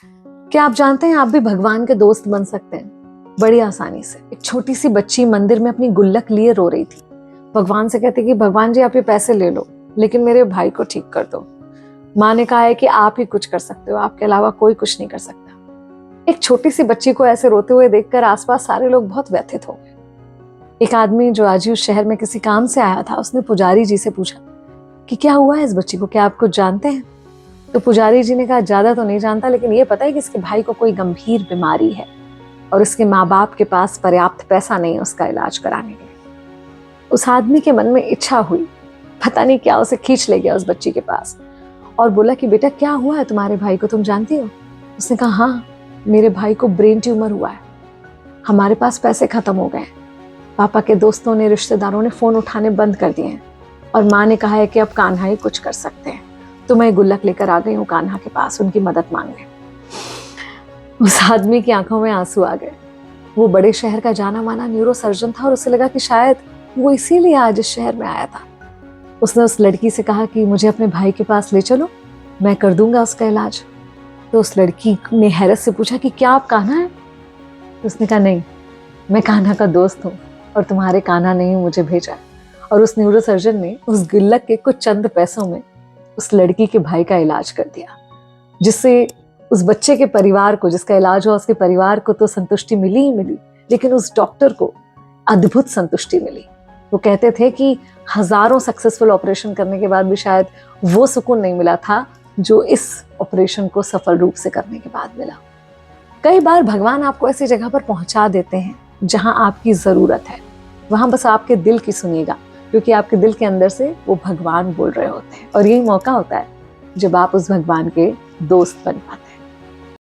क्या आप जानते हैं आप भी भगवान के दोस्त बन सकते हैं बड़ी आसानी से। एक छोटी सी बच्ची मंदिर में अपनी गुल्लक लिए रो रही थी। भगवान से कहती कि भगवान जी आप ये पैसे ले लो लेकिन मेरे भाई को ठीक कर दो। माँ ने कहा है कि आप ही कुछ कर सकते हो, आपके अलावा कोई कुछ नहीं कर सकता। एक छोटी सी बच्ची को ऐसे रोते हुए देखकर आसपास सारे लोग बहुत व्यथित हो गए। एक आदमी जो आज ही उस शहर में किसी काम से आया था, उसने पुजारी जी से पूछा कि क्या हुआ है इस बच्ची को, क्या आप कुछ जानते हैं? तो पुजारी जी ने कहा ज्यादा तो नहीं जानता, लेकिन ये पता है कि इसके भाई को कोई गंभीर बीमारी है और इसके माँ बाप के पास पर्याप्त पैसा नहीं है उसका इलाज कराने के लिए। उस आदमी के मन में इच्छा हुई, पता नहीं क्या उसे खींच ले गया उस बच्ची के पास और बोला कि बेटा क्या हुआ है तुम्हारे भाई को, तुम जानती हो? उसने कहा हाँ, मेरे भाई को ब्रेन ट्यूमर हुआ है, हमारे पास पैसे खत्म हो गए, पापा के दोस्तों ने, रिश्तेदारों ने फोन उठाने बंद कर दिए हैं और माँ ने कहा है कि अब कान्हा ही कुछ कर सकते हैं। तो मैं गुल्लक लेकर आ गई हूँ कान्हा के पास उनकी मदद मांगने। उस आदमी की आंखों में आंसू आ गए। वो बड़े शहर का जाना माना न्यूरो सर्जन था और उसे लगा कि शायद वो इसीलिए आज इस शहर में आया था। उसने उस लड़की से कहा कि मुझे अपने भाई के पास ले चलो, मैं कर दूंगा उसका इलाज। तो उस लड़की ने हैरत से पूछा कि क्या आप कान्हा हैं? तो उसने कहा नहीं, मैं कान्हा का दोस्त हूँ और तुम्हारे कान्हा ने ही मुझे भेजा। और उस न्यूरो सर्जन ने उस गुल्लक के कुछ चंद पैसों में उस लड़की के भाई का इलाज कर दिया, जिससे उस बच्चे के परिवार को, जिसका इलाज हुआ, उसके परिवार को तो संतुष्टि मिली ही मिली, लेकिन उस डॉक्टर को अद्भुत संतुष्टि मिली। वो कहते थे कि हजारों सक्सेसफुल ऑपरेशन करने के बाद भी शायद वो सुकून नहीं मिला था जो इस ऑपरेशन को सफल रूप से करने के बाद मिला। कई बार भगवान आपको ऐसी जगह पर पहुंचा देते हैं जहां आपकी जरूरत है, वहां बस आपके दिल की सुनिएगा, क्योंकि आपके दिल के अंदर से वो भगवान बोल रहे होते हैं और यही मौका होता है जब आप उस भगवान के दोस्त बन पाते हैं।